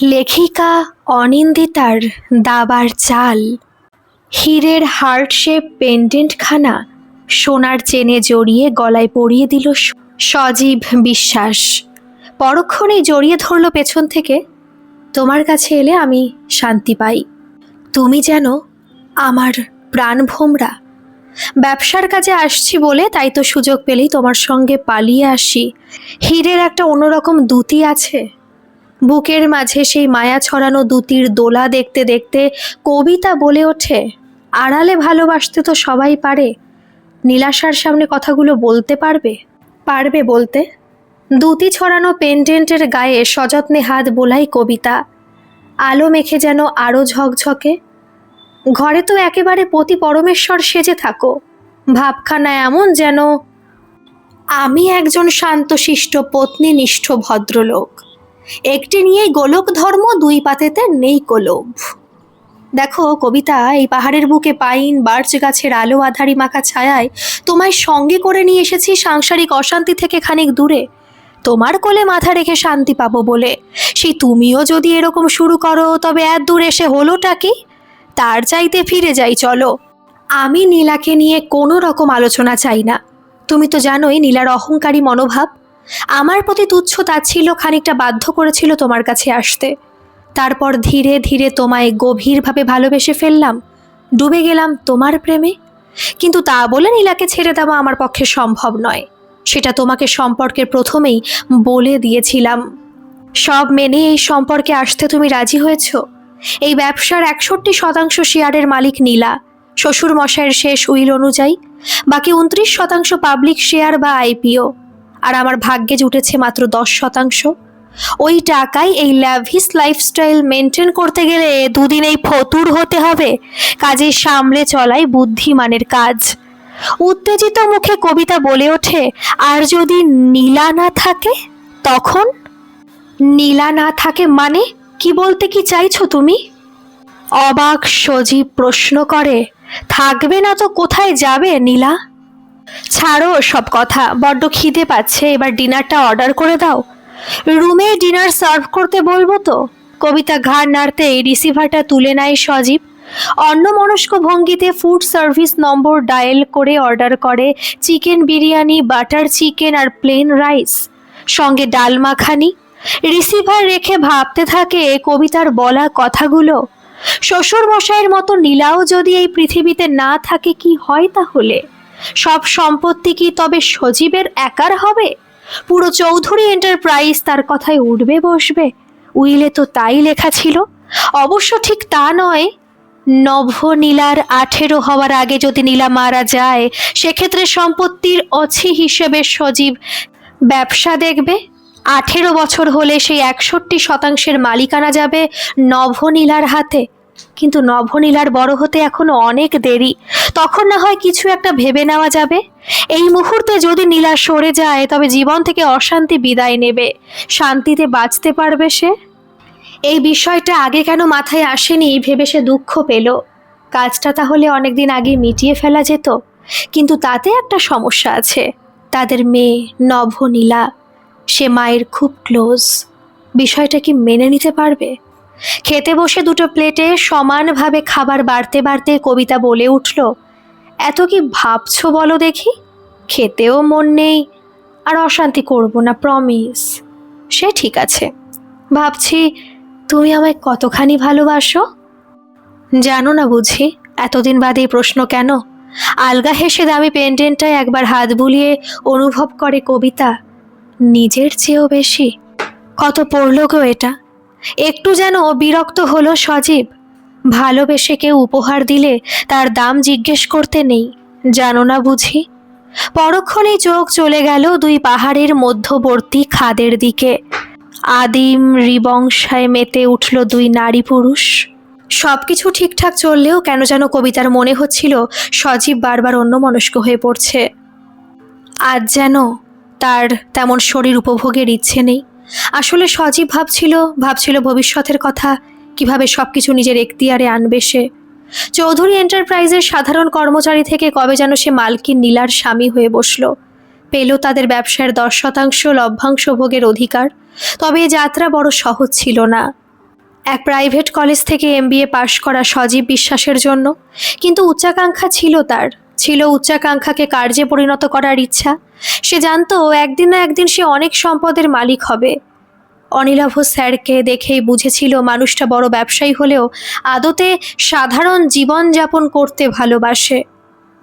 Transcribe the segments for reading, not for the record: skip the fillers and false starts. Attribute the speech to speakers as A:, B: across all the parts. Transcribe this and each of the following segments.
A: লেখিকা অনিন্দিতার দাবার চাল। হীরের হার্ট শেপ পেন্ডেন্টখানা সোনার চেনে জড়িয়ে গলায় পরিয়ে দিল সজীব বিশ্বাস। পরক্ষণেই জড়িয়ে ধরল পেছন থেকে। তোমার কাছে এলে আমি শান্তি পাই। তুমি যেন আমার প্রাণভোমরা। ব্যবসার কাজে আসছি বলে তাই তো সুযোগ পেলেই তোমার সঙ্গে পালিয়ে আসি। হীরের একটা অন্যরকম দ্যুতি আছে। বুকের মাঝে সেই মায়া ছড়ানো দ্যুতির দোলা দেখতে দেখতে কবিতা বলে ওঠে, আড়ালে ভালোবাসতে তো সবাই পারে। নীলাশার সামনে কথাগুলো বলতে পারবে? পারবে বলতে? দ্যুতি ছড়ানো পেন্ডেন্টের গায়ে সযত্নে হাত বোলাই কবিতা। আলো মেখে যেন আরও ঝকঝকে। ঘরে তো একেবারে পতি পরমেশ্বর সেজে থাকো। ভাবখানা এমন যেন আমি একজন শান্তশিষ্ট পত্নীনিষ্ঠ ভদ্রলোক। একটি নিয়েই গোলক ধর্ম, দুই পাতেতে নেই কোলোভ। দেখো কবিতা, এই পাহাড়ের বুকে পাইন বার্চ গাছের আলো আধারি মাখা ছায়ায় তোমায় সঙ্গে করে নিয়ে এসেছি সাংসারিক অশান্তি থেকে খানিক দূরে। তোমার কোলে মাথা রেখে শান্তি পাবো বলে। সেই তুমিও যদি এরকম শুরু করো তবে এত দূর এসে হলোটা কি? তার চাইতে ফিরে যাই চলো। আমি নীলাকে নিয়ে কোনো রকম আলোচনা চাই না। তুমি তো জানোই নীলার অহংকারী মনোভাব। আমার প্রতি তুচ্ছ তাচ্ছিল্য খানিকটা বাধ্য করেছিল তোমার কাছে আসতে। তারপর ধীরে ধীরে তোমায় গভীরভাবে ভালোবেসে ফেললাম, ডুবে গেলাম তোমার প্রেমে। কিন্তু তা বলে নীলাকে ছেড়ে দেওয়া আমার পক্ষে সম্ভব নয়। সেটা তোমাকে সম্পর্কের প্রথমেই বলে দিয়েছিলাম। সব মেনে এই সম্পর্কে আসতে তুমি রাজি হয়েছ। এই ব্যবসার 61% শেয়ারের মালিক নীলা, শ্বশুর মশাইয়ের শেষ উইল অনুযায়ী। বাকি 29% পাবলিক শেয়ার বা আইপিও। আর আমার ভাগ্যে জুটেছে মাত্র 10%। ওই টাকায় এই ল্যাভিস লাইফস্টাইল মেনটেন করতে গেলে দুদিনেই ফতুর হতে হবে। কাজে সামলে চলাই বুদ্ধিমানের কাজ। উত্তেজিত মুখে কবিতা বলে ওঠে, আর যদি নীলা না থাকে তখন? নীলা না থাকে মানে কি? বলতে কি চাইছো তুমি? অবাক সজীব প্রশ্ন করে। থাকবে না তো কোথায় যাবে নীলা? ছাড়ো সব কথা, বড্ড খিদে পাচ্ছে। এবার ডিনারটা অর্ডার করে দাও। রুমে ডিনার সার্ভ করতে বলবো তো? কবিতা ঘাড় নাড়তেই রিসিভারটা তুলে নেয় সজীব। অন্যমনস্ক ভঙ্গিতে ফুড সার্ভিস নম্বর ডায়াল করে অর্ডার করে চিকেন বিরিয়ানি, বাটার চিকেন আর প্লেন রাইস, সঙ্গে ডাল মাখানি। রিসিভার রেখে ভাবতে থাকে কবিতার বলা কথাগুলো। শ্বশুর মশাইয়ের মতো নীলাও যদি এই পৃথিবীতে না থাকে কি হয় তাহলে? সব সম্পত্তি কি তবে সজীবের একার হবে? পুরো চৌধুরী এন্টারপ্রাইজ তার কথায় উঠবে বসবে। উইলে তো তাই লেখা ছিল। অবশ্য ঠিক তা নয়। নভনীলার 18 হওয়ার আগে যদি নীলা মারা যায়, সেক্ষেত্রে সম্পত্তির অছি হিসেবে সজীব ব্যবসা দেখবে। 18 বছর হলে সেই 61% মালিকানা যাবে নভনীলার হাতে। কিন্তু নভনীলার বড় হতে এখনো অনেক দেরি। তখন না হয় কিছু একটা ভেবে নেওয়া যাবে। এই মুহূর্তে যদি নীলা সরে যায় তবে জীবন থেকে অশান্তি বিদায় নেবে, শান্তিতে বাঁচতে পারবে সে। এই বিষয়টা আগে কেন মাথায় আসেনি ভেবে সে দুঃখ পেল। কাজটা তাহলে অনেকদিন আগে মিটিয়ে ফেলা যেত। কিন্তু তাতে একটা সমস্যা আছে। তাদের মেয়ে নভনীলা, সে মায়ের খুব ক্লোজ। বিষয়টা কি মেনে নিতে পারবে? খেতে বসে দুটো প্লেটে সমানভাবে খাবার বাড়তে বাড়তে কবিতা বলে উঠল, এত কি ভাবছো বলো দেখি? খেতেও মন নেই, আর অশান্তি করব না, প্রমিস। সে ঠিক আছে। ভাবছি তুমি আমায় কতখানি ভালোবাসো। জানো না বুঝি? এতদিন বাদে এই প্রশ্ন কেন? আলগা হেসে দামি পেন্ডেন্টটায় একবার হাত বুলিয়ে অনুভব করে কবিতা, নিজের চেয়েও বেশি। কত পড়ল গো এটা। একটু যেন বিরক্ত হলো সজীব। ভালোবেসে কেউ উপহার দিলে তার দাম জিজ্ঞেস করতে নেই, জানো না বুঝি? পরক্ষণেই চোখ চলে গেল দুই পাহাড়ের মধ্যবর্তী খাদের দিকে। আদিম রিবংশায় মেতে উঠল দুই নারী পুরুষ। সবকিছু ঠিকঠাক চললেও কেন যেন কবিতার মনে হচ্ছিল সজীব বারবার অন্যমনস্ক হয়ে পড়ছে। আজ যেন তার তেমন শরীর উপভোগের ইচ্ছে নেই। আসলে সজীব ভাবছিল ভবিষ্যতের কথা, কিভাবে সবকিছু নিজের এখতিয়ারে আনবে সে। চৌধুরী এন্টারপ্রাইজের সাধারণ কর্মচারী থেকে কবে যেন সে মালকিন নীলার স্বামী হয়ে বসল। পেল তাদের ব্যবসার 10% লভ্যাংশ ভোগের অধিকার। তবে এ যাত্রা বড় সহজ ছিল না। এক প্রাইভেট কলেজ থেকে এমবিএ পাশ করা সজীব বিশ্বাসের জন্য। কিন্তু উচ্চাকাঙ্ক্ষা ছিল তার, ছিল উচ্চাকাঙ্ক্ষাকে কার্যে পরিণত করার ইচ্ছা। সে জানতো একদিন না একদিন সে অনেক সম্পদের মালিক হবে। অনিলাভ স্যারকে দেখেই বুঝেছিল মানুষটা বড় ব্যবসায়ী হলেও আদতে সাধারণ জীবন যাপন করতে ভালোবাসে।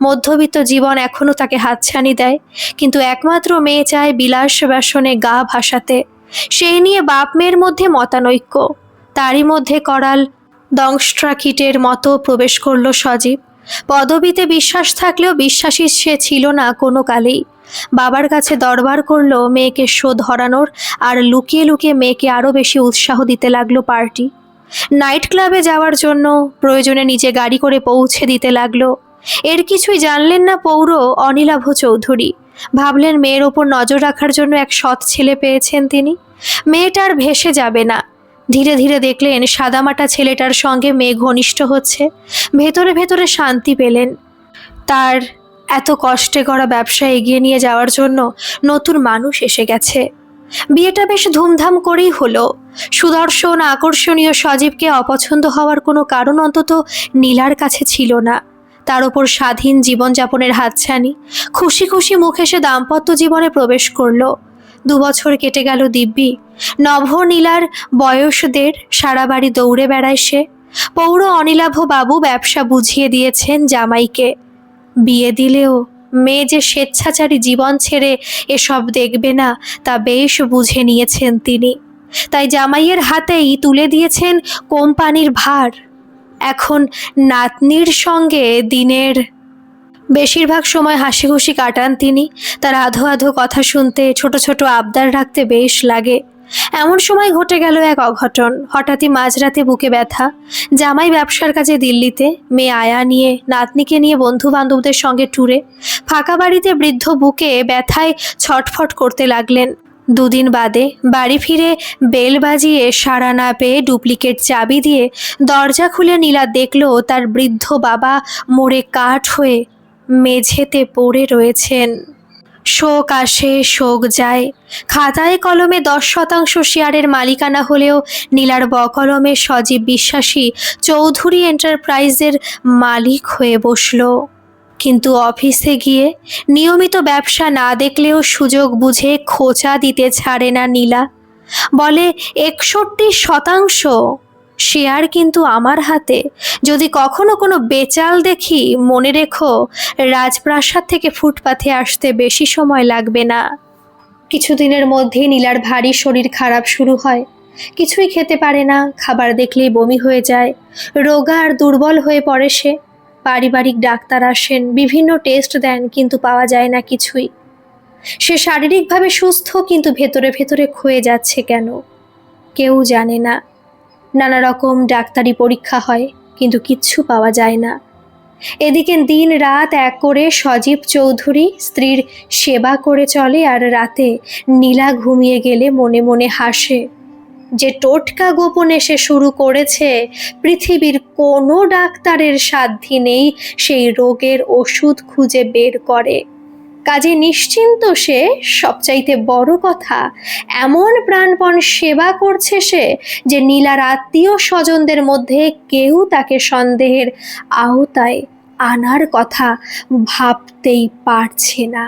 A: মধ্যবিত্ত জীবন এখনও তাকে হাতছানি দেয়, কিন্তু একমাত্র মেয়ে চায় বিলাস ব্যসনে গা ভাসাতে। সেই নিয়ে বাপ মেয়ের মধ্যে মতানৈক্য। তারই মধ্যে করাল দংস্ট্রাকিটের মতো প্রবেশ করল সজীব। পদবিতে বিশ্বাস থাকলেও বিশ্বাসী সে ছিল না কোনো কালেই। বাবার কাছে দরবার করলো মেয়েকে শোধ হরানোর, আর লুকিয়ে লুকিয়ে মেয়েকে আরও বেশি উৎসাহ দিতে লাগলো পার্টি। নাইট ক্লাবে যাওয়ার জন্য প্রয়োজনে নিজে গাড়ি করে পৌঁছে দিতে লাগলো। এর কিছুই জানলেন না পৌর অনিলাভ চৌধুরী। ভাবলেন মেয়ের ওপর নজর রাখার জন্য এক সৎ ছেলে পেয়েছেন তিনি, মেয়েটার ভেসে যাবে না। ধীরে ধীরে দেখলেন সাদামাটা ছেলেটার সঙ্গে মেয়ে ঘনিষ্ঠ হচ্ছে। ভেতরে ভেতরে শান্তি পেলেন। তার এত কষ্টে করা ব্যবসা এগিয়ে নিয়ে যাওয়ার জন্য নতুন মানুষ এসে গেছে। বিয়েটা বেশ ধুমধাম করেই হলো। সুদর্শন আকর্ষণীয় সজীবকে অপছন্দ হওয়ার কোনো কারণ অন্তত নীলার কাছে ছিল না। তার ওপর স্বাধীন জীবনযাপনের হাতছানি। খুশি খুশি মুখে সে দাম্পত্য জীবনে প্রবেশ করলো। 2 বছর কেটে গেল দিব্যি। নভ নীলার বয়স 1.5, সারা বাড়ি দৌড়ে বেড়ায় সে। পৌর অনিলাভ বাবু ব্যবসা বুঝিয়ে দিয়েছেন জামাইকে। বিয়ে দিলেও মেয়ে যে স্বেচ্ছাচারী জীবন ছেড়ে এসব দেখবে না তা বেশ বুঝে নিয়েছেন তিনি। তাই জামাইয়ের হাতেই তুলে দিয়েছেন কোম্পানির ভার। এখন নাতনির সঙ্গে দিনের বেশিরভাগ সময় হাসি খুশি কাটান তিনি। তার আধো আধো কথা শুনতে, ছোট ছোট আবদার রাখতে বেশ লাগে। এমন সময় ঘটে গেল এক অঘটন। হঠাৎই মাঝরাতে বুকে ব্যথা। জামাই ব্যবসার কাজে দিল্লিতে, মেয়ে আয়া নিয়ে, নাতনিকে নিয়ে বন্ধু বান্ধবদের সঙ্গে ট্যুরে। ফাঁকা বাড়িতে বৃদ্ধ বুকে ব্যথায় ছটফট করতে লাগলেন। 2 দিন বাদে বাড়ি ফিরে বেল বাজিয়ে সাড়া না পেয়ে ডুপ্লিকেট চাবি দিয়ে দরজা খুলে নীলা দেখল তার বৃদ্ধ বাবা মরে কাঠ হয়ে মেঝেতে পড়ে রয়েছেন। শোক আসে, শোক যায়। খাতায় কলমে 10% শেয়ারের মালিকানা হলেও নীলার বকলমে সজীব বিশ্বাসী চৌধুরী এন্টারপ্রাইজের মালিক হয়ে বসল। কিন্তু অফিসে গিয়ে নিয়মিত ব্যবসা না দেখলেও সুযোগ বুঝে খোঁচা দিতে ছাড়ে না নীলা। বলে 61% শেয়ার কিন্তু আমার হাতে। যদি কখনো কোনো বেচাল দেখি, মনে রেখো রাজপ্রাসাদ থেকে ফুটপাথে আসতে বেশি সময় লাগবে না। কিছুদিনের মধ্যে নীলার ভারী শরীর খারাপ শুরু হয়। কিছুই খেতে পারে না, খাবার দেখলেই বমি হয়ে যায়। রোগা আর দুর্বল হয়ে পড়ে সে। পারিবারিক ডাক্তার আসেন, বিভিন্ন টেস্ট দেন, কিন্তু পাওয়া যায় না কিছুই। সে শারীরিকভাবে সুস্থ, কিন্তু ভেতরে ভেতরে ক্ষয়ে যাচ্ছে কেন কেউ জানে না। নানা রকম ডাক্তারি পরীক্ষা হয়, কিন্তু কিচ্ছু পাওয়া যায় না। এদিকে দিন রাত এক করে সজীব চৌধুরী স্ত্রীর সেবা করে চলে, আর রাতে নীলা ঘুমিয়ে গেলে মনে মনে হাসে। যে টোটকা গোপনে সে শুরু করেছে, পৃথিবীর কোনো ডাক্তারের সাধ্যি নেই সেই রোগের ওষুধ খুঁজে বের করে। কাজে নিশ্চিন্ত সে। সবচাইতে বড় কথা, এমন প্রাণপণ সেবা করছে সে যে নীলার আত্মীয় স্বজনদের মধ্যে কেউ তাকে সন্দেহের আওতায় আনার কথা ভাবতেই পারছে না।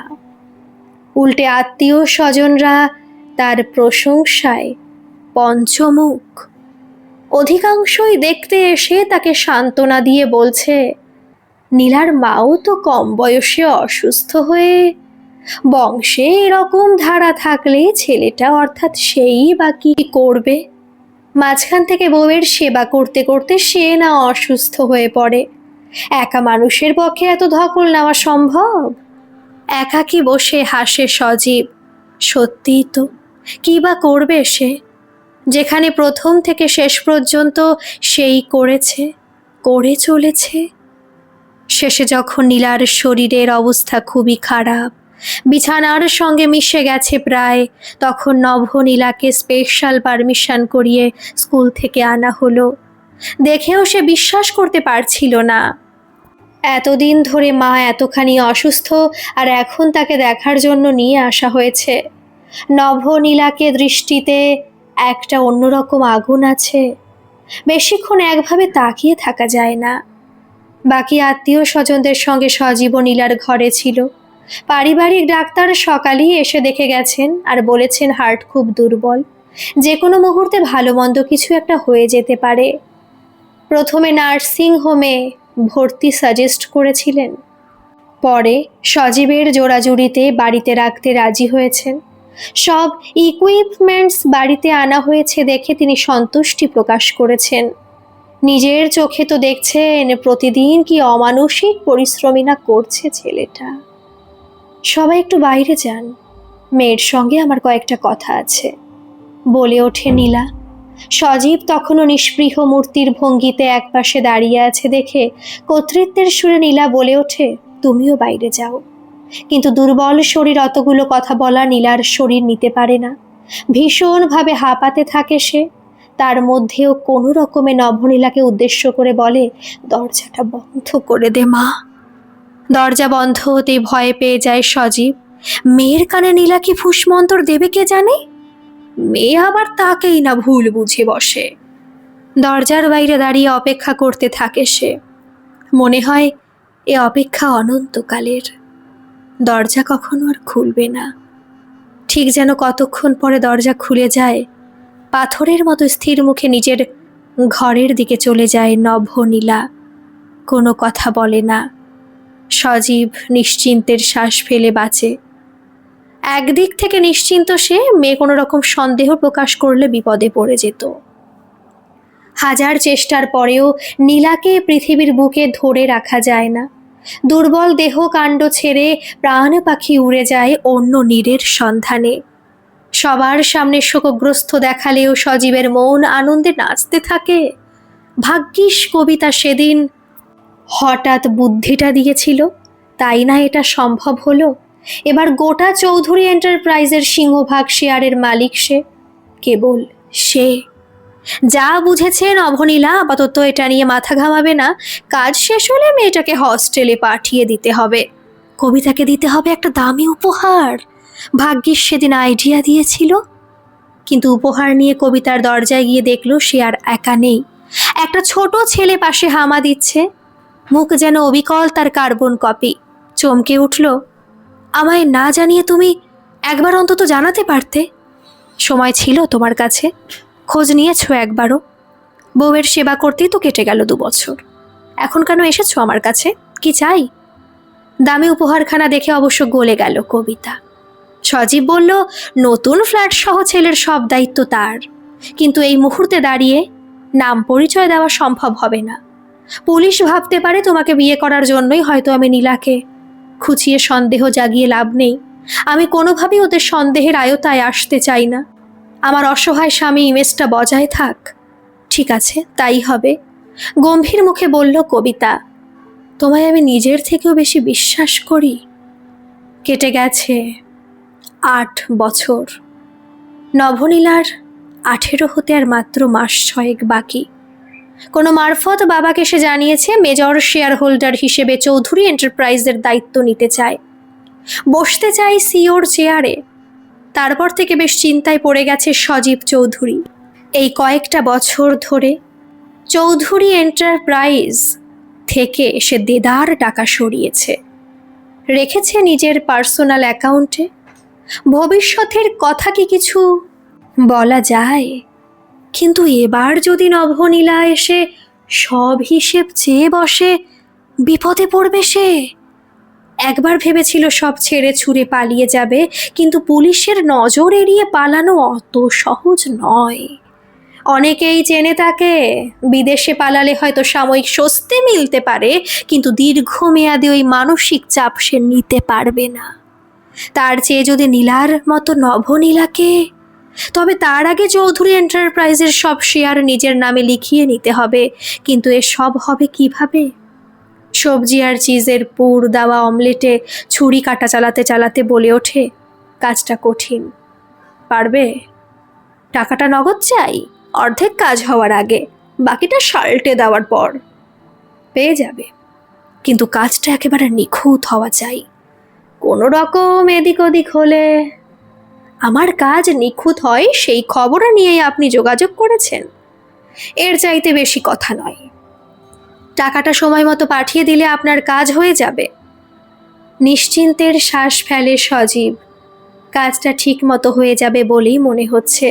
A: উল্টে আত্মীয় স্বজনরা তার প্রশংসায় পঞ্চমুখ। অধিকাংশই দেখতে এসে তাকে সান্ত্বনা দিয়ে বলছে, নীলার মাও তো কম বয়সে অসুস্থ হয়ে, বংশে এরকম ধারা থাকলে ছেলেটা অর্থাৎ সেই বা কি করবে। মাঝখান থেকে বউয়ের সেবা করতে করতে সে না অসুস্থ হয়ে পড়ে। একা মানুষের পক্ষে এত ধকল নেওয়া সম্ভব? একাকী বসে হাসে সজীব। সত্যিই তো, কি বা করবে সে, যেখানে প্রথম থেকে শেষ পর্যন্ত সেই করেছে, করে চলেছে। শেষে যখন নীলার শরীরের অবস্থা খুবই খারাপ, বিছানার সঙ্গে মিশে গেছে প্রায়, তখন নভ নীলাকে স্পেশাল পারমিশন করিয়ে স্কুল থেকে আনা হলো। দেখেও সে বিশ্বাস করতে পারছিল না। এতদিন ধরে মা এতখানি অসুস্থ, আর এখন তাকে দেখার জন্য নিয়ে আসা হয়েছে। নভ নীলাকে দৃষ্টিতে একটা অন্যরকম আগুন আছে। বেশিক্ষণ একভাবে তাকিয়ে থাকা যায় না। বাকি আত্মীয় স্বজনদের সঙ্গে সজীব ও নীলার ঘরে ছিল। পারিবারিক ডাক্তার সকালেই এসে দেখে গেছেন আর বলেছেন হার্ট খুব দুর্বল, যে কোনো মুহূর্তে ভালো মন্দ কিছু একটা হয়ে যেতে পারে। প্রথমে নার্সিং হোমে ভর্তি সাজেস্ট করেছিলেন, পরে সজীবের জোড়াজুড়িতে বাড়িতে রাখতে রাজি হয়েছেন। সব ইকুইপমেন্টস বাড়িতে আনা হয়েছে দেখে তিনি সন্তুষ্টি প্রকাশ করেছেন। নিজের চোখে তো দেখছেন প্রতিদিন কি অমানসিক পরিশ্রমী না করছে ছেলেটা। সবাই একটু বাইরে যান, মেয়ের সঙ্গে আমার কয়েকটা কথা আছে, বলে ওঠে নীলা। সজীব তখনও নিষ্পৃহ মূর্তির ভঙ্গিতে একপাশে দাঁড়িয়ে আছে দেখে কর্তৃত্বের সুরে নীলা বলে ওঠে, তুমিও বাইরে যাও। কিন্তু দুর্বল শরীর অতগুলো কথা বলা নীলার শরীর নিতে পারে না। ভীষণভাবে হাঁপাতে থাকে সে। তার মধ্যেও কোনো রকমে নভনীলাকে উদ্দেশ্য করে বলে, দরজাটা বন্ধ করে দে মা। দরজা বন্ধ হতে ভয় পেয়ে যায় সজীব। মেয়ের কানে নীলা কি ফুসমন্তর দেবে কে জানে। মেয়ে আবার তাকেই না ভুল বুঝে বসে। দরজার বাইরে দাঁড়িয়ে অপেক্ষা করতে থাকে সে। মনে হয় এ অপেক্ষা অনন্তকালের। দরজা কখনো আর খুলবে না। ঠিক যেন কতক্ষণ পরে দরজা খুলে যায়, পাথরের মতো স্থির মুখে নিজের ঘরের দিকে চলে যায় নভনীলা। কোনো কথা বলে না। সজীব নিশ্চিন্তের শ্বাস ফেলে বাঁচে। একদিক থেকে নিশ্চিন্ত সে, মেয়ে কোনো রকম সন্দেহ প্রকাশ করলে বিপদে পড়ে যেত। হাজার চেষ্টার পরেও নীলাকে পৃথিবীর বুকে ধরে রাখা যায় না। দুর্বল দেহ কাণ্ড ছেড়ে প্রাণ পাখি উড়ে যায় অন্য নীড়ের সন্ধানে। সবার সামনে শোকগ্রস্ত দেখালেও সজীবের মন আনন্দে নাচতে থাকে। ভাগ্যিস কবিতা সেদিন হঠাৎ বুদ্ধিটা দিয়েছিল, তাই না এটা সম্ভব হলো। এবার গোটা চৌধুরী এন্টারপ্রাইজের সিংহভাগ শেয়ারের মালিক সে, কেবল সে। যা বুঝেছেন নভনীলা, আপাতত এটা নিয়ে মাথা ঘামাবে না। কাজ শেষ হলে মেয়েটাকে হস্টেলে পাঠিয়ে দিতে হবে। কবিতাকে দিতে হবে একটা দামি উপহার। ভাগ্যিস সেদিন আইডিয়া দিয়েছিল। কিন্তু উপহার নিয়ে কবিতার দরজায় গিয়ে দেখলো সে আর একা নেই। একটা ছোট ছেলে পাশে হামা দিচ্ছে, মুখ যেন অবিকল তার কার্বন কপি। চমকে উঠল, আমায় না জানিয়ে তুমি একবার অন্তত জানাতে পারতে। সময় ছিল তোমার কাছে, খোঁজ নিয়েছো একবারও। বউয়ের সেবা করতেই তো কেটে গেল 2 বছর। এখন কেন এসেছো আমার কাছে, কি চাই? দামি উপহারখানা দেখে অবশ্য গলে গেল কবিতা। সজীব বলল, নতুন ফ্ল্যাট সহ ছেলের সব দায়িত্ব তার। কিন্তু এই মুহূর্তে দাঁড়িয়ে নাম পরিচয় দেওয়া সম্ভব হবে না। পুলিশ ভাবতে পারে তোমাকে বিয়ে করার জন্যই হয়তো আমি নীলাকে খুঁচিয়ে সন্দেহ জাগিয়ে লাভ নেই। আমি কোনোভাবেই ওদের সন্দেহের আয়তায় আসতে চাই না। আমার অসহায় স্বামী ইমেজটা বজায় থাক। ঠিক আছে, তাই হবে, গম্ভীর মুখে বলল কবিতা। তোমায় আমি নিজের থেকেও বেশি বিশ্বাস করি। কেটে গেছে 8 বছর। নভনীলার 18 হতে আর মাত্র মাস 6 বাকি। কোনো মারফত বাবাকে সে জানিয়েছে মেজর শেয়ার হোল্ডার হিসেবে চৌধুরী এন্টারপ্রাইজের দায়িত্ব নিতে চায়, বসতে চায় সিওর চেয়ারে। তারপর থেকে বেশ চিন্তায় পড়ে গেছে সজীব চৌধুরী। এই কয়েকটা বছর ধরে চৌধুরী এন্টারপ্রাইজ থেকে সে দেদার টাকা সরিয়েছে, রেখেছে নিজের পার্সোনাল অ্যাকাউন্টে। ভবিষ্যতের কথা কি কিছু বলা যায়? কিন্তু এবার যদি নভনীলা এসে সব হিসেব চেয়ে বসে, বিপদে পড়বে সে। একবার ভেবেছিল সব ছেড়ে ছুঁড়ে পালিয়ে যাবে, কিন্তু পুলিশের নজর এড়িয়ে পালানো অত সহজ নয়। অনেকেই চেনে তাকে। বিদেশে পালালে হয়তো সাময়িক স্বস্তি মিলতে পারে, কিন্তু দীর্ঘমেয়াদে ওই মানসিক চাপ সে নিতে পারবে না। তার চেয়ে যদি নীলার মতো নভনীলাকে, তবে তার আগে চৌধুরী এন্টারপ্রাইজের সব শেয়ার নিজের নামে লিখিয়ে নিতে হবে। কিন্তু এ সব হবে কিভাবে? সবজি আর চিজের পুর দেওয়া অমলেটে ছুরি কাটা চালাতে চালাতে বলে ওঠে, কাজটা কঠিন। পারবে? টাকাটা নগদ চাই, অর্ধেক কাজ হওয়ার আগে, বাকিটা সাল্টে দেওয়ার পর। পেয়ে যাবে, কিন্তু কাজটা একেবারে নিখুঁত হওয়া চাই। কোনো রকম এদিক ওদিক হলে। আমার কাজ নিখুঁত হয় সেই খবর নিয়েই আপনি যোগাযোগ করেছেন। এর চাইতে বেশি কথা নয়। টাকাটা সময় মতো পাঠিয়ে দিলে আপনার কাজ হয়ে যাবে। নিশ্চিন্তের শ্বাস ফেলে সজীব। কাজটা ঠিক মতো হয়ে যাবে বলেই মনে হচ্ছে,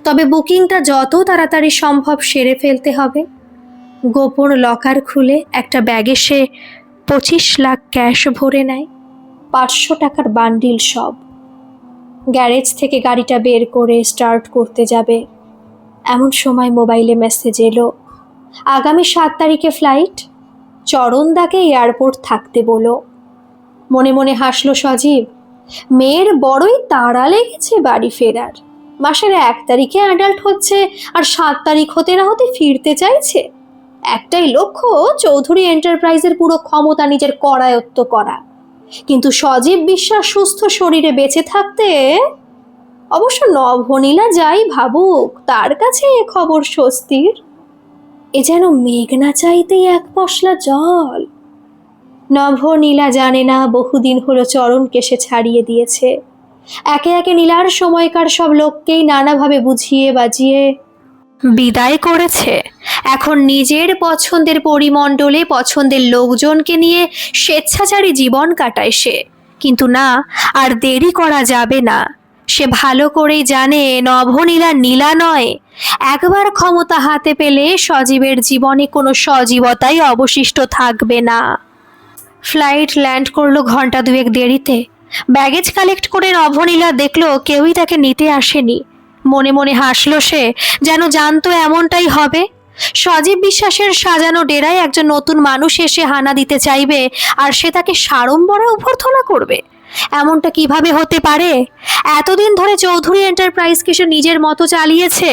A: তবে বুকিংটা যত তাড়াতাড়ি সম্ভব সেরে ফেলতে হবে। গোপন লকার খুলে একটা ব্যাগে সে 25 লাখ ক্যাশ ভরে নেয়, 500 টাকার বান্ডিল সব। গ্যারেজ থেকে গাড়িটা বের করে স্টার্ট করতে যাবে, এমন সময় মোবাইলে মেসেজ এলো, আগামী 7 তারিখে ফ্লাইট, চরণদাকে এয়ারপোর্ট থাকতে বলো। মনে মনে হাসল সজীব। মেয়ের বড়ই তাড়া লেগেছে বাড়ি ফেরার। মাসের 1 তারিখে অ্যাডাল্ট হচ্ছে আর 7 তারিখ হতে না হতে ফিরতে চাইছে। একটাই লক্ষ্য, চৌধুরী এন্টারপ্রাইজের পুরো ক্ষমতা নিজের করায়ত্ত করা। কিন্তু সজীব বিশ্বাস সুস্থ শরীরে বেঁচে থাকতে, অবশ্য নভনীলা যাই ভাবুক, তার কাছে এ খবর স্বস্তির। এ যেন মেঘ না চাইতেই এক পশলা জল। নভনীলা জানে না বহুদিন হলো চরণকে সে ছাড়িয়ে দিয়েছে। একে একে নীলার সময়কার সব লোককেই নানাভাবে বুঝিয়ে বাজিয়ে বিদায় করেছে। এখন নিজের পছন্দের পরিমণ্ডলে পছন্দের লোকজনকে নিয়ে স্বেচ্ছাচারী জীবন কাটায় সে। কিন্তু না, আর দেরি করা যাবে না। সে ভালো করেই জানে নভনীলা নীলা নয়। একবার ক্ষমতা হাতে পেলে সজীবের জীবনে কোনো সজীবতাই অবশিষ্ট থাকবে না। ফ্লাইট ল্যান্ড করলো ঘন্টা 2 দেরিতে। ব্যাগেজ কালেক্ট করে নভনীলা দেখলো কেউই তাকে নিতে আসেনি। মনে মনে হাসলো সে, যেন জানতো এমনটাই হবে। সজীব বিশ্বাসের সাজানো ডেরায় একজন নতুন মানুষ এসে হানা দিতে চাইবে, আর সে তাকে সাড়ম্বরে অভ্যর্থনা করবে। এমনটা কিভাবে হতে পারে? এতদিন ধরে চৌধুরী এন্টারপ্রাইজকে সে নিজের মতো চালিয়েছে।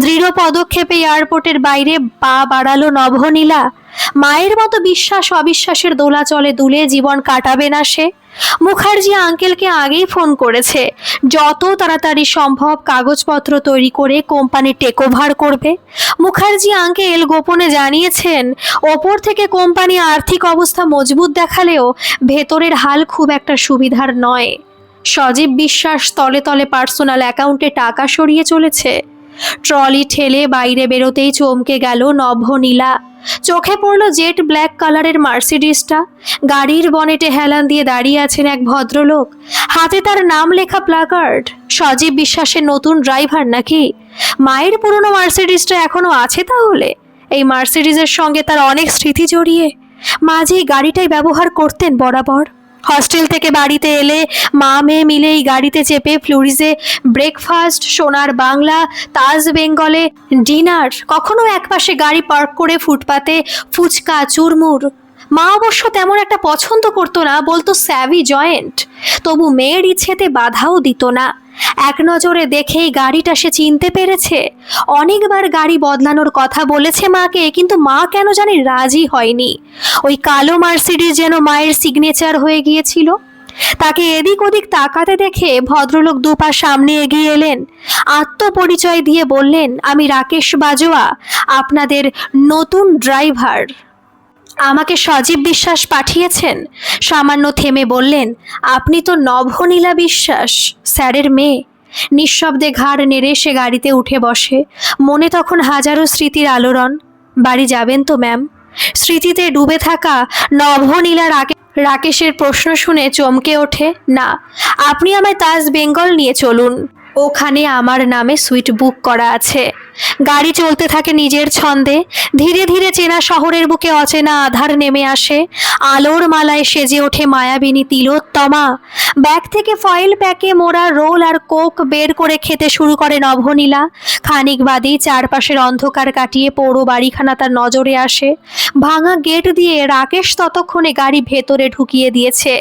A: দৃঢ় পদক্ষেপে এয়ারপোর্টের বাইরে পা বাড়ালো নভনীলা। মায়ের মতো বিশ্বাস অবিশ্বাসের দোলাচলে দুলে জীবন কাটাবে না সে। মুখার্জি আঙ্কেলকে আগেই ফোন করেছে, যত তাড়াতাড়ি সম্ভব কাগজপত্র তৈরি করে কোম্পানি টেক ওভার করবে। মুখার্জি আঙ্কেল গোপনে জানিয়েছেন, ওপর থেকে কোম্পানি আর্থিক অবস্থা মজবুত দেখালেও ভেতরের হাল খুব একটা সুবিধার নয়। সজীব বিশ্বাস তলে তলে পার্সোনাল অ্যাকাউন্টে টাকা সরিয়ে চলেছে। ট্রলি ঠেলে বাইরে বেরোতেই চমকে গেল নভনীলা। চোখে পড়ল জেট ব্ল্যাক কালারের মার্সিডিসটা। গাড়ির বনেটে হেলান দিয়ে দাঁড়িয়ে আছেন এক ভদ্রলোক, হাতে তার নাম লেখা প্ল্যাকার্ড। সজীব বিশ্বাসের নতুন ড্রাইভার নাকি? মায়ের পুরনো মার্সিডিসটা এখনো আছে তাহলে? এই মার্সিডিসের সঙ্গে তার অনেক স্মৃতি জড়িয়ে। মা যে এই গাড়িটাই ব্যবহার করতেন বরাবর। হস্টেল থেকে বাড়িতে এলে মা মেয়ে মিলে এই গাড়িতে চেপে ফ্লুরিজে ব্রেকফাস্ট, সোনার বাংলা, তাজ বেঙ্গলে ডিনার, কখনো একপাশে গাড়ি পার্ক করে ফুটপাতে ফুচকা, চুরমুর। মা অবশ্য তেমন একটা পছন্দ করতো না, বলতো স্যাভি জয়েন্ট। তবু মেয়ের ইচ্ছেতে বাধাও দিত না। এক নজরে দেখেই গাড়িটা সে চিনতে পেরেছে। অনেকবার গাড়ি বদলানোর কথা বলেছে মাকে, কিন্তু মা কেন জানি রাজি হয়নি। ওই কালো মার্সিডিজ যেন মায়ের সিগনেচার হয়ে গিয়েছিল। তাকে এদিক ওদিক তাকাতে দেখে ভদ্রলোক 2 পা সামনে এগিয়ে এলেন। আত্মপরিচয় দিয়ে বললেন, আমি রাকেশ বাজোয়া, আপনাদের নতুন ড্রাইভার। আমাকে সজীব বিশ্বাস পাঠিয়েছেন। সামান্য থেমে বললেন, আপনি তো নভনীলা বিশ্বাস, স্যারের মেয়ে। নিঃশব্দে ঘাড় নেড়ে সে গাড়িতে উঠে বসে। মনে তখন হাজারো স্মৃতির আলোড়ন। বাড়ি যাবেন তো ম্যাম? স্মৃতিতে ডুবে থাকা নভনীলা রাকেশের প্রশ্ন শুনে চমকে ওঠে। না, আপনি আমায় তাজ বেঙ্গল নিয়ে চলুন, ওখানে আমার নামে সুইট বুক করা আছে। গাড়ি চলতে থাকে নিজের ছন্দে। ধীরে ধীরে চেনা শহরের বুকে অচেনা আধার নেমে আসে। আলোর মালায় সেজে ওঠে মায়াবিনী তিলোত্তমা। ব্যাগ থেকে ফয়েল প্যাকে মোড়া রোল আর কোক বের করে খেতে শুরু করে নভনীলা। খানিক বাদেই চারপাশের অন্ধকার কাটিয়ে পৌর বাড়িখানা তার নজরে আসে। ভাঙা গেট দিয়ে রাকেশ ততক্ষণে গাড়ি ভেতরে ঢুকিয়ে দিয়েছে।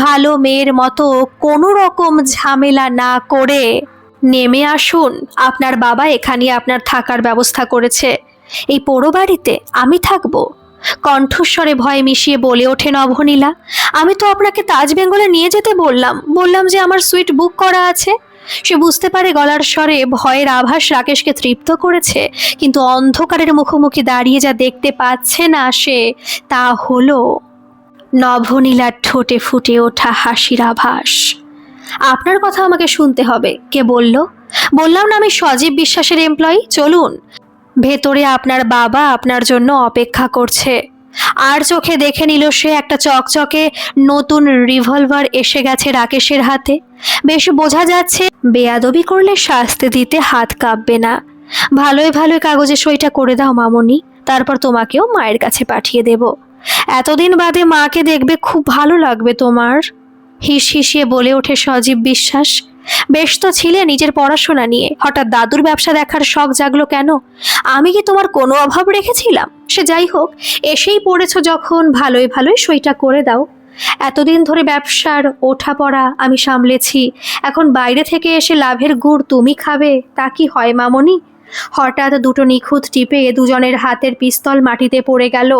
A: ভালো মেয়ের মতো কোনো রকম ঝামেলা না করে, নেমে আসুন, আপনার বাবা এখানে আপনার থাকার ব্যবস্থা করেছে। এই পোড়ো বাড়িতে আমি থাকবো। কণ্ঠস্বরে ভয় মিশিয়ে বলে ওঠে নভনীলা, আমি তো আপনাকে তাজ বেঙ্গলে নিয়ে যেতে বললাম যে আমার সুইট বুক করা আছে। সে বুঝতে পারে গলার স্বরে ভয়ের আভাস রাকেশকে তৃপ্ত করেছে, কিন্তু অন্ধকারের মুখোমুখি দাঁড়িয়ে যা দেখতে পাচ্ছে না সে, তা হলো নভনীলার ঠোঁটে ফুটে ওঠা হাসির আভাস। আপনার কথা আমাকে শুনতে হবে। কে বলল? বললাম না আমি সজীব বিশ্বাসের এমপ্লয়ি। চলুন। ভেতরে আপনার বাবা আপনার জন্য অপেক্ষা করছে। আর চোখে দেখে নিল সে একটা চকচকে নতুন রিভলভার এসে গেছে রাকেশের হাতে। বেশ বোঝা যাচ্ছে বেয়াদবি করলে শাস্তি দিতে হাত কাঁপবে না। ভালোই ভালোই কাগজে সইটা করে দাও মামনি, তারপর তোমাকেও মায়ের কাছে পাঠিয়ে দেব। এতদিন বাদে মাকে দেখবে, খুব ভালো লাগবে তোমার। হিস হিসিয়ে বলে ওঠে সজীব বিশ্বাস। ব্যস্ত ছিলে নিজের পড়াশোনা নিয়ে, হঠাৎ দাদুর ব্যবসা দেখার শখ জাগলো কেন? আমি কি তোমার কোনো অভাব রেখেছিলাম? সে যাই হোক, এসেই পড়েছ যখন, ভালোই ভালোই সইটা করে দাও। এতদিন ধরে ব্যবসার ওঠা পড়া আমি সামলেছি, এখন বাইরে থেকে এসে লাভের গুড় তুমি খাবে, তা কি হয় মামনি? হঠাৎ দুটো নিখুঁত টিপে দুজনের হাতের পিস্তল মাটিতে পড়ে গেল।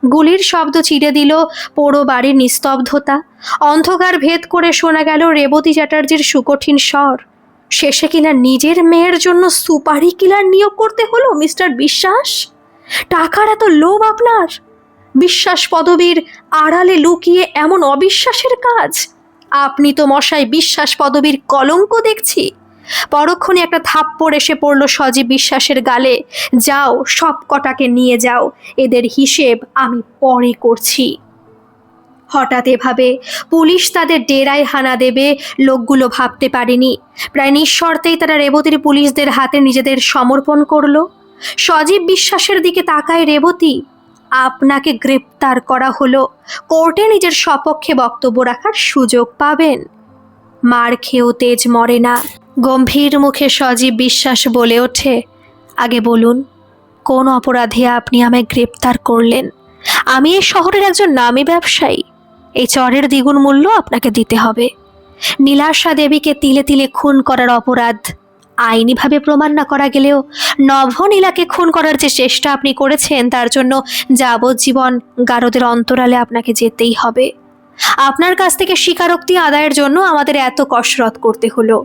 A: গুলির শব্দ চিরে দিল পোড়ো বাড়ির নিস্তব্ধতা। অন্ধকার ভেদ করে শোনা গেল রেবতী চ্যাটার্জির সুকঠিন স্বর। শেষে কিনা নিজের মেয়ের জন্য সুপারি কিলার নিয়োগ করতে হলো মিস্টার বিশ্বাস? টাকার এত লোভ আপনার? বিশ্বাস পদবীর আড়ালে লুকিয়ে এমন অবিশ্বাসের কাজ? আপনি তো মশাই বিশ্বাস পদবীর কলঙ্ক দেখছি। পরক্ষণে একটা থাপ্পড় এসে পড়ল সজীব বিশ্বাসের গালে। যাও, সব কটাকে নিয়ে যাও, এদের হিসেব আমি পরে করছি। হঠাৎ এভাবে পুলিশ তাদের ডেরায় হানা দেবে লোকগুলো ভাবতে পারেনি। প্রায় নিঃশর্তেই তারা রেবতীর পুলিশদের হাতে নিজেদের সমর্পণ করলো। সজীব বিশ্বাসের দিকে তাকায় রেবতী। আপনাকে গ্রেপ্তার করা হলো, কোর্টে নিজের সপক্ষে বক্তব্য রাখার সুযোগ পাবেন। মার খেয়েও তেজ মরে না। গম্ভীর মুখে সজীব বিশ্বাস বলে ওঠে, আগে বলুন, কোন অপরাধে আপনি আমায় গ্রেপ্তার করলেন? আমি এই শহরের একজন নামী ব্যবসায়ী, এই চরের দ্বিগুণ মূল্য আপনাকে দিতে হবে। নীলাশা দেবীকে তিলে তিলে খুন করার অপরাধ আইনিভাবে প্রমাণ না করা গেলেও নভনীলাকে খুন করার যে চেষ্টা আপনি করেছেন, তার জন্য যাবজ্জীবন গারদের অন্তরালে আপনাকে যেতেই হবে। আপনার কাছ থেকে স্বীকারোক্তি আদায়ের জন্য আমাদের এত কসরত করতে হলো।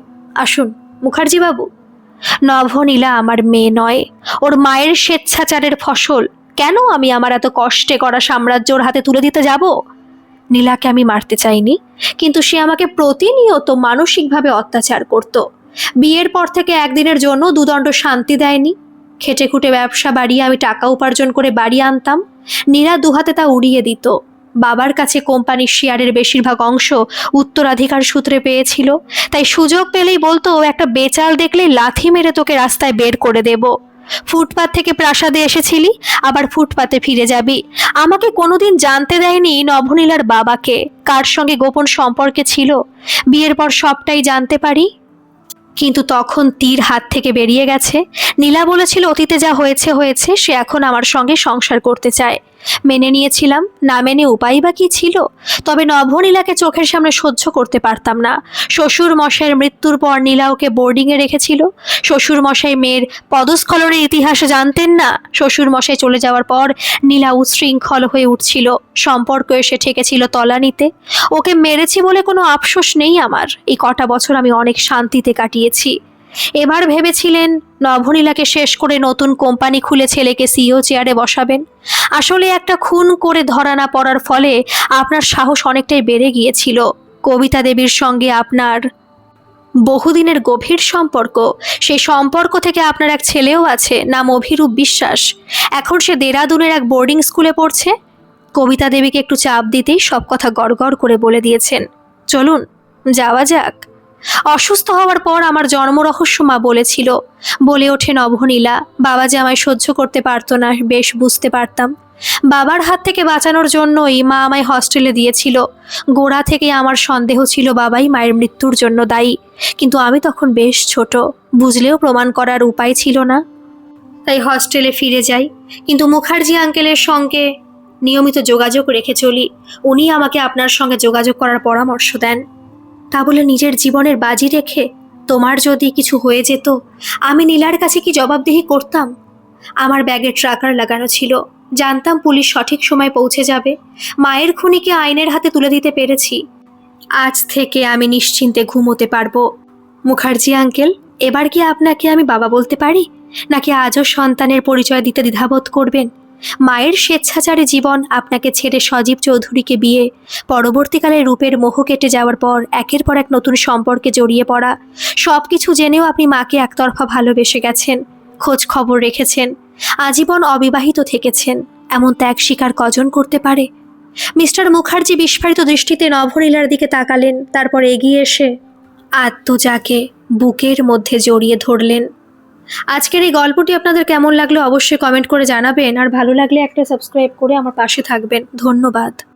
A: আসুন মুখার্জি বাবু, নভনীলা আমার মেয়ে নয়, ওর মায়ের স্বেচ্ছাচারের ফসল। কেন আমি আমার এত কষ্টে করা সাম্রাজ্য ওর হাতে তুলে দিতে যাব? নীলাকে আমি মারতে চাইনি, কিন্তু সে আমাকে প্রতিনিয়ত মানসিকভাবে অত্যাচার করত। বিয়ের পর থেকে একদিনের জন্য দুদণ্ড শান্তি দেয়নি। খেটে খুঁটে ব্যবসা বাড়িয়ে আমি টাকা উপার্জন করে বাড়ি আনতাম, নীলা দুহাতে তা উড়িয়ে দিত। বাবার কাছে কোম্পানির শেয়ারের বেশিরভাগ অংশ উত্তরাধিকার সূত্রে পেয়েছিল, তাই সুযোগ পেলেই বলতো একটা বেচাল দেখলেই লাথি মেরে তোকে রাস্তায় বের করে দেব। ফুটপাত থেকে প্রাসাদে এসেছিলি, আবার ফুটপাতে ফিরে যাবি। আমাকে কোনোদিন জানতে দেয়নি নভনীলার বাবাকে কার সঙ্গে গোপন সম্পর্কে ছিল। বিয়ের পর সবটাই জানতে পারি, কিন্তু তখন তীর হাত থেকে বেরিয়ে গেছে। নীলা বলেছিল অতীতে যা হয়েছে হয়েছে, সে এখন আমার সঙ্গে সংসার করতে চায়। মেনে নিয়েছিলাম, না মেনে উপায় বা কি ছিল? তবে নভনীলাকে চোখের সামনে সহ্য করতে পারতাম না। শ্বশুর মশাইয়ের মৃত্যুর পর নীলা ওকে বোর্ডিংয়ে রেখেছিল। শ্বশুর মশাই মেয়ের পদস্খলনের ইতিহাস জানতেন না। শ্বশুর মশাই চলে যাওয়ার পর নীলা উচ্ছৃঙ্খল হয়ে উঠছিল, সম্পর্ক এসে ঠেকেছিল তলানিতে। ওকে মেরেছি বলে কোনো আফসোস নেই আমার। এই কটা বছর আমি অনেক শান্তিতে কাটিয়েছি। এবার ভেবেছিলেন নভনীলাকে শেষ করে নতুন কোম্পানি খুলে ছেলেকে সিইও চেয়ারে বসাবেন। আসলে একটা খুন করে ধরা না পড়ার ফলে আপনার সাহস অনেকটাই বেড়ে গিয়েছিল। কবিতা দেবীর সঙ্গে আপনার বহুদিনের গভীর সম্পর্ক, সেই সম্পর্ক থেকে আপনার এক ছেলেও আছে, নাম অভিরূপ বিশ্বাস। এখন সে দেরাদুনের এক বোর্ডিং স্কুলে পড়ছে। কবিতা দেবীকে একটু চাপ দিতেই সব কথা গড়গড় করে বলে দিয়েছেন। চলুন যাওয়া যাক। অসুস্থ হওয়ার পর আমার জন্ম রহস্য মা বলেছিল। বলে ওঠে নভনীলা, বাবা যে আমায় সহ্য করতে পারতো না বেশ বুঝতে পারতাম। বাবার হাত থেকে বাঁচানোর জন্যই মা আমায় হস্টেলে দিয়েছিল। গোড়া থেকে আমার সন্দেহ ছিল বাবাই মায়ের মৃত্যুর জন্য দায়ী, কিন্তু আমি তখন বেশ ছোট, বুঝলেও প্রমাণ করার উপায় ছিল না। তাই হস্টেলে ফিরে যাই, কিন্তু মুখার্জি আঙ্কেলের সঙ্গে নিয়মিত যোগাযোগ রেখে চলি। উনি আমাকে আপনার সঙ্গে যোগাযোগ করার পরামর্শ দেন। তা বলে নিজের জীবনের বাজি রেখে তোমার যদি কিছু হয়ে যেত, আমি নীলার কাছে কি জবাবদিহি করতাম? আমার ব্যাগে ট্র্যাকার লাগানো ছিল, জানতাম পুলিশ সঠিক সময় পৌঁছে যাবে। মায়ের খুনিকে আইনের হাতে তুলে দিতে পেরেছি। আজ থেকে আমি নিশ্চিন্তে ঘুমোতে পারবো। মুখার্জি আঙ্কেল, এবার কি আপনাকে আমি বাবা বলতে পারি, নাকি আজও সন্তানের পরিচয় দিতে দ্বিধাবোধ করবেন? মায়ের স্বেচ্ছাচারে জীবন আপনাকে ছেড়ে সজীব চৌধুরীকে বিয়ে, পরবর্তীকালে রূপের মোহ কেটে যাওয়ার পর একের পর এক নতুন সম্পর্কে জড়িয়ে পড়া, সব কিছু জেনেও আপনি মাকে একতরফা ভালোবেসে গেছেন, খোঁজ খবর রেখেছেন। আজীবন অবিবাহিত থেকেছেন, এমন ত্যাগ স্বীকার কজন করতে পারে? মিস্টার মুখার্জি বিস্ফারিত দৃষ্টিতে নভনীলার দিকে তাকালেন, তারপর এগিয়ে এসে আত্মজাকে বুকের মধ্যে জড়িয়ে ধরলেন। আজকের এই গল্পটি আপনাদের কেমন লাগলো অবশ্যই কমেন্ট করে জানাবেন, আর ভালো লাগলে একটা সাবস্ক্রাইব করে আমার পাশে থাকবেন। ধন্যবাদ।